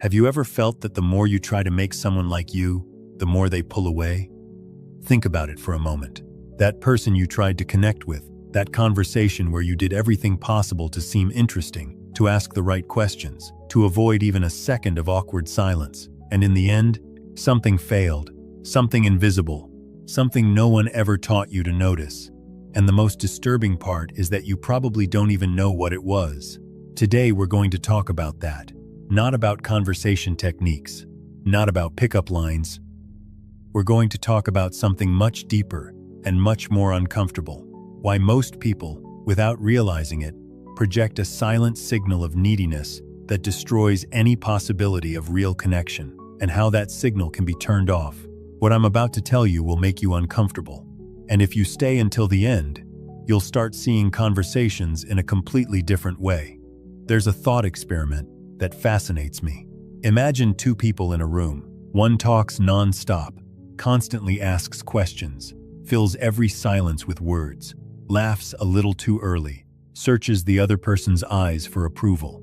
Have you ever felt that the more you try to make someone like you, the more they pull away? Think about it for a moment. That person you tried to connect with, that conversation where you did everything possible to seem interesting, to ask the right questions, to avoid even a second of awkward silence. And in the end, something failed, something invisible, something no one ever taught you to notice. And the most disturbing part is that you probably don't even know what it was. Today we're going to talk about that. Not about conversation techniques, not about pickup lines. We're going to talk about something much deeper and much more uncomfortable. Why most people, without realizing it, project a silent signal of neediness that destroys any possibility of real connection, and how that signal can be turned off. What I'm about to tell you will make you uncomfortable. And if you stay until the end, you'll start seeing conversations in a completely different way. There's a thought experiment that fascinates me. Imagine two people in a room. One talks non-stop, constantly asks questions, fills every silence with words, laughs a little too early, searches the other person's eyes for approval.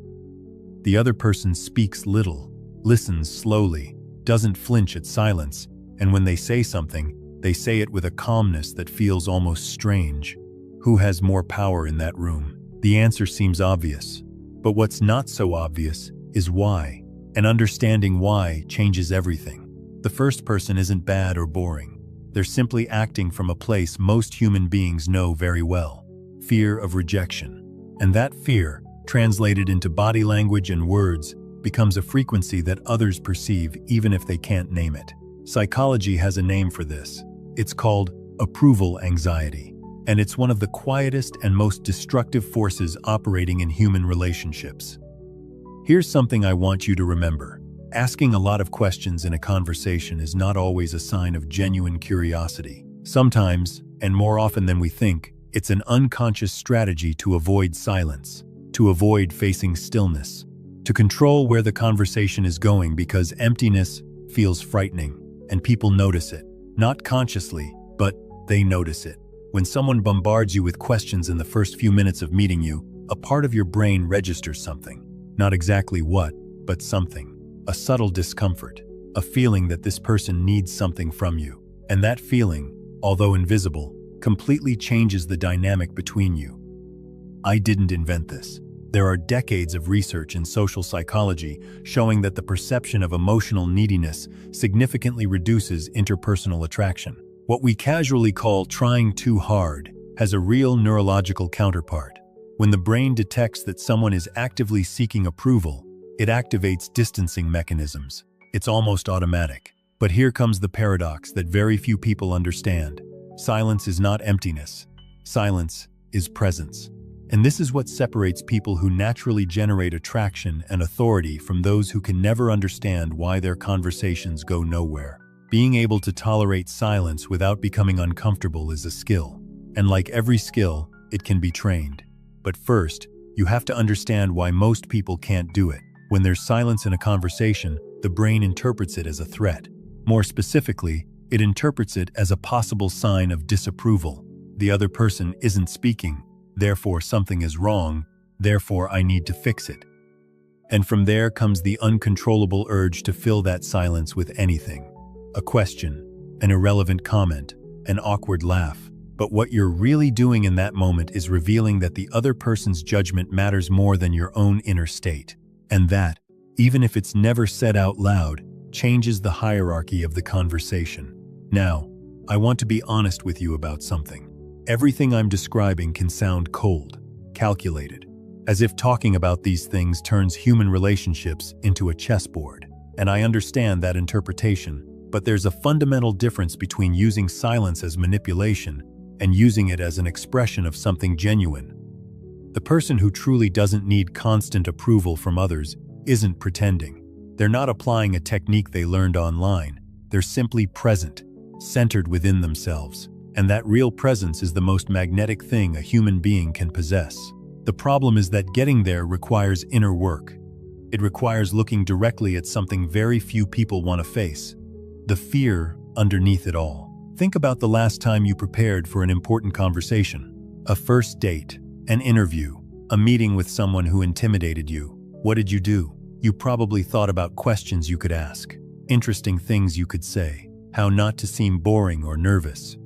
The other person speaks little, listens slowly, doesn't flinch at silence, and when they say something, they say it with a calmness that feels almost strange. Who has more power in that room? The answer seems obvious. But what's not so obvious is why, and understanding why changes everything. The first person isn't bad or boring. They're simply acting from a place most human beings know very well: fear of rejection. And that fear, translated into body language and words, becomes a frequency that others perceive even if they can't name it. Psychology has a name for this. It's called approval anxiety. And it's one of the quietest and most destructive forces operating in human relationships. Here's something I want you to remember. Asking a lot of questions in a conversation is not always a sign of genuine curiosity. Sometimes, and more often than we think, it's an unconscious strategy to avoid silence, to avoid facing stillness, to control where the conversation is going because emptiness feels frightening, and people notice it. Not consciously, but they notice it. When someone bombards you with questions in the first few minutes of meeting you, a part of your brain registers something. Not exactly what, but something. A subtle discomfort. A feeling that this person needs something from you. And that feeling, although invisible, completely changes the dynamic between you. I didn't invent this. There are decades of research in social psychology showing that the perception of emotional neediness significantly reduces interpersonal attraction. What we casually call trying too hard has a real neurological counterpart. When the brain detects that someone is actively seeking approval, it activates distancing mechanisms. It's almost automatic. But here comes the paradox that very few people understand. Silence is not emptiness. Silence is presence. And this is what separates people who naturally generate attraction and authority from those who can never understand why their conversations go nowhere. Being able to tolerate silence without becoming uncomfortable is a skill. And like every skill, it can be trained. But first, you have to understand why most people can't do it. When there's silence in a conversation, the brain interprets it as a threat. More specifically, it interprets it as a possible sign of disapproval. The other person isn't speaking, therefore something is wrong, therefore I need to fix it. And from there comes the uncontrollable urge to fill that silence with anything. A question, an irrelevant comment, an awkward laugh. But what you're really doing in that moment is revealing that the other person's judgment matters more than your own inner state. And that, even if it's never said out loud, changes the hierarchy of the conversation. Now, I want to be honest with you about something. Everything I'm describing can sound cold, calculated, as if talking about these things turns human relationships into a chessboard. And I understand that interpretation. But there's a fundamental difference between using silence as manipulation and using it as an expression of something genuine. The person who truly doesn't need constant approval from others isn't pretending. They're not applying a technique they learned online. They're simply present, centered within themselves. And that real presence is the most magnetic thing a human being can possess. The problem is that getting there requires inner work. It requires looking directly at something very few people want to face. The fear underneath it all. Think about the last time you prepared for an important conversation. A first date, an interview, a meeting with someone who intimidated you. What did you do? You probably thought about questions you could ask, interesting things you could say, how not to seem boring or nervous.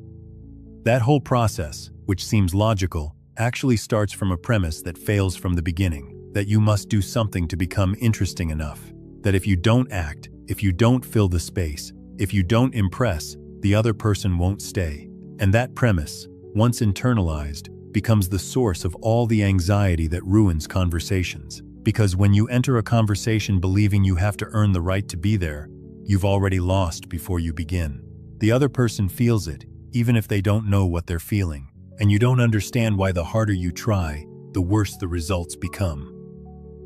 That whole process, which seems logical, actually starts from a premise that fails from the beginning, that you must do something to become interesting enough, that if you don't act, if you don't fill the space, if you don't impress, the other person won't stay. And that premise, once internalized, becomes the source of all the anxiety that ruins conversations. Because when you enter a conversation believing you have to earn the right to be there, you've already lost before you begin. The other person feels it, even if they don't know what they're feeling. And you don't understand why the harder you try, the worse the results become.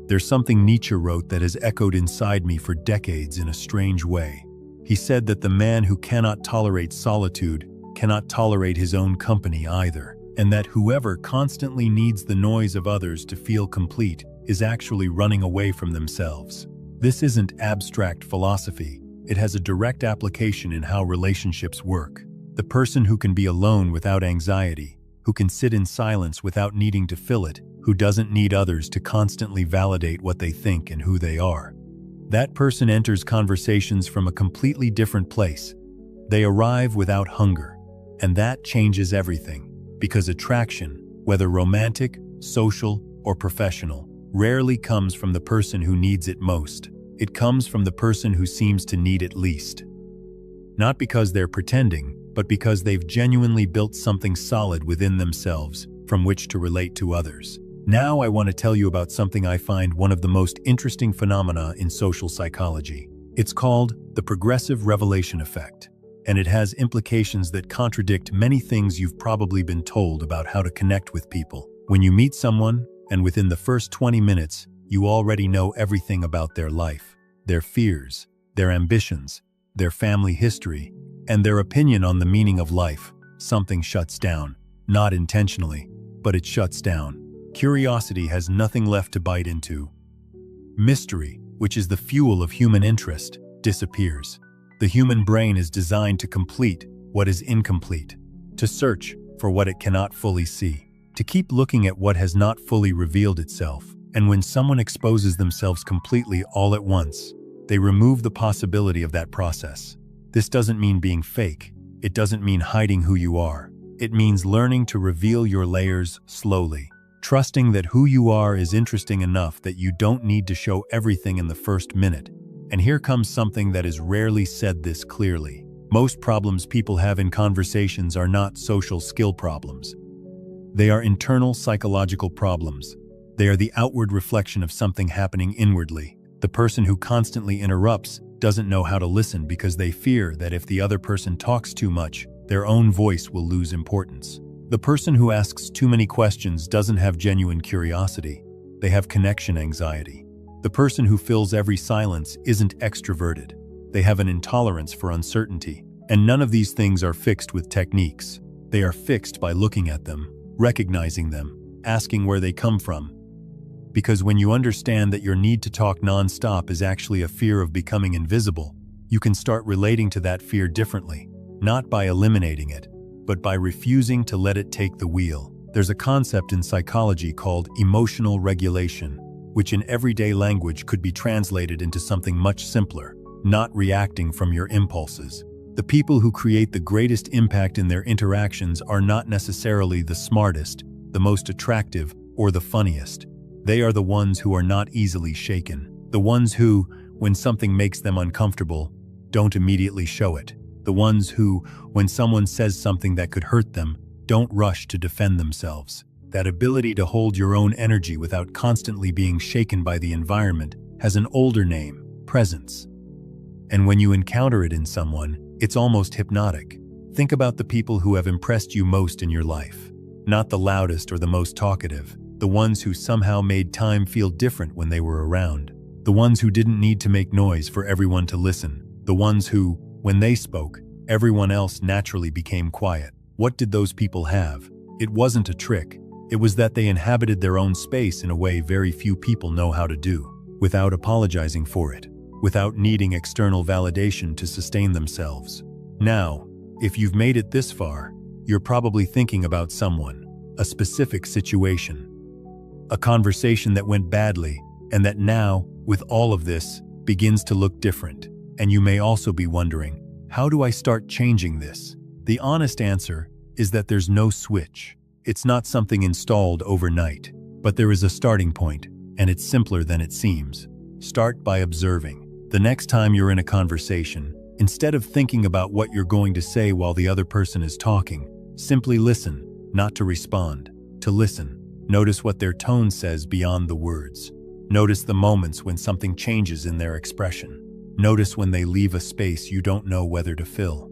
There's something Nietzsche wrote that has echoed inside me for decades in a strange way. He said that the man who cannot tolerate solitude cannot tolerate his own company either, and that whoever constantly needs the noise of others to feel complete is actually running away from themselves. This isn't abstract philosophy. It has a direct application in how relationships work. The person who can be alone without anxiety, who can sit in silence without needing to fill it, who doesn't need others to constantly validate what they think and who they are. That person enters conversations from a completely different place. They arrive without hunger, and that changes everything, because attraction, whether romantic, social, or professional, rarely comes from the person who needs it most. It comes from the person who seems to need it least. Not because they're pretending, but because they've genuinely built something solid within themselves from which to relate to others. Now I want to tell you about something I find one of the most interesting phenomena in social psychology. It's called the progressive revelation effect, and it has implications that contradict many things you've probably been told about how to connect with people. When you meet someone, and within the first 20 minutes, you already know everything about their life, their fears, their ambitions, their family history, and their opinion on the meaning of life, something shuts down. Not intentionally, but it shuts down. Curiosity has nothing left to bite into. Mystery, which is the fuel of human interest, disappears. The human brain is designed to complete what is incomplete, to search for what it cannot fully see, to keep looking at what has not fully revealed itself. And when someone exposes themselves completely all at once, they remove the possibility of that process. This doesn't mean being fake. It doesn't mean hiding who you are. It means learning to reveal your layers slowly, trusting that who you are is interesting enough that you don't need to show everything in the first minute. And here comes something that is rarely said this clearly. Most problems people have in conversations are not social skill problems. They are internal psychological problems. They are the outward reflection of something happening inwardly. The person who constantly interrupts doesn't know how to listen because they fear that if the other person talks too much, their own voice will lose importance. The person who asks too many questions doesn't have genuine curiosity. They have connection anxiety. The person who fills every silence isn't extroverted. They have an intolerance for uncertainty. And none of these things are fixed with techniques. They are fixed by looking at them, recognizing them, asking where they come from. Because when you understand that your need to talk nonstop is actually a fear of becoming invisible, you can start relating to that fear differently, not by eliminating it, but by refusing to let it take the wheel. There's a concept in psychology called emotional regulation, which in everyday language could be translated into something much simpler: not reacting from your impulses. The people who create the greatest impact in their interactions are not necessarily the smartest, the most attractive, or the funniest. They are the ones who are not easily shaken. The ones who, when something makes them uncomfortable, don't immediately show it. The ones who, when someone says something that could hurt them, don't rush to defend themselves. That ability to hold your own energy without constantly being shaken by the environment has an older name: presence. And when you encounter it in someone, it's almost hypnotic. Think about the people who have impressed you most in your life. Not the loudest or the most talkative. The ones who somehow made time feel different when they were around. The ones who didn't need to make noise for everyone to listen. The ones who, when they spoke, everyone else naturally became quiet. What did those people have? It wasn't a trick. It was that they inhabited their own space in a way very few people know how to do, without apologizing for it, without needing external validation to sustain themselves. Now, if you've made it this far, you're probably thinking about someone, a specific situation, a conversation that went badly, and that now, with all of this, begins to look different. And you may also be wondering, how do I start changing this? The honest answer is that there's no switch. It's not something installed overnight, but there is a starting point, and it's simpler than it seems. Start by observing. The next time you're in a conversation, instead of thinking about what you're going to say while the other person is talking, simply listen, not to respond, to listen. Notice what their tone says beyond the words. Notice the moments when something changes in their expression. Notice when they leave a space you don't know whether to fill.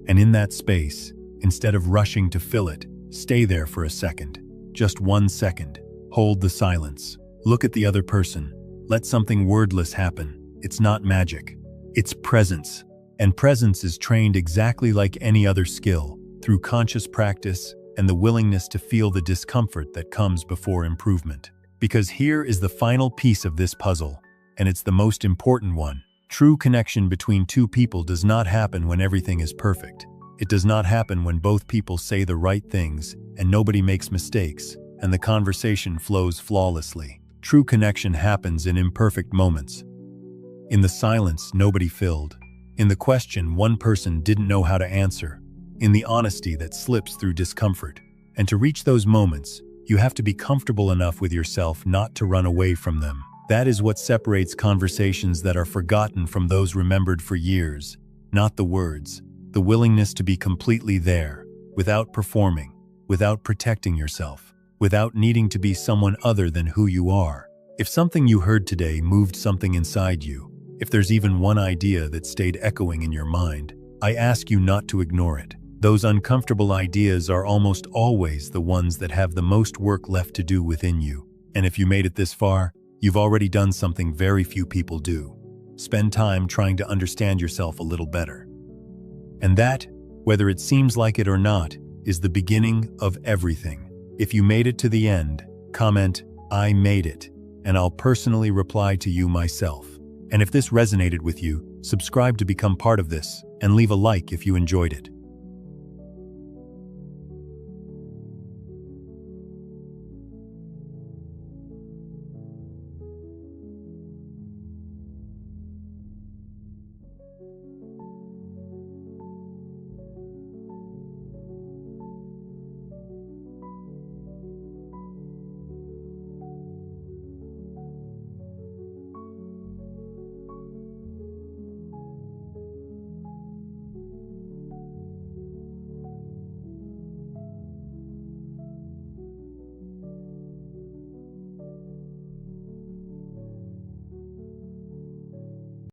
And in that space, instead of rushing to fill it, stay there for a second. Just 1 second. Hold the silence. Look at the other person. Let something wordless happen. It's not magic. It's presence. And presence is trained exactly like any other skill, through conscious practice and the willingness to feel the discomfort that comes before improvement. Because here is the final piece of this puzzle, and it's the most important one. True connection between two people does not happen when everything is perfect. It does not happen when both people say the right things and nobody makes mistakes, and the conversation flows flawlessly. True connection happens in imperfect moments. In the silence nobody filled. In the question one person didn't know how to answer. In the honesty that slips through discomfort. And to reach those moments, you have to be comfortable enough with yourself not to run away from them. That is what separates conversations that are forgotten from those remembered for years. Not the words, the willingness to be completely there, without performing, without protecting yourself, without needing to be someone other than who you are. If something you heard today moved something inside you, if there's even one idea that stayed echoing in your mind, I ask you not to ignore it. Those uncomfortable ideas are almost always the ones that have the most work left to do within you. And if you made it this far, you've already done something very few people do. Spend time trying to understand yourself a little better. And that, whether it seems like it or not, is the beginning of everything. If you made it to the end, comment, "I made it," and I'll personally reply to you myself. And if this resonated with you, subscribe to become part of this, and leave a like if you enjoyed it.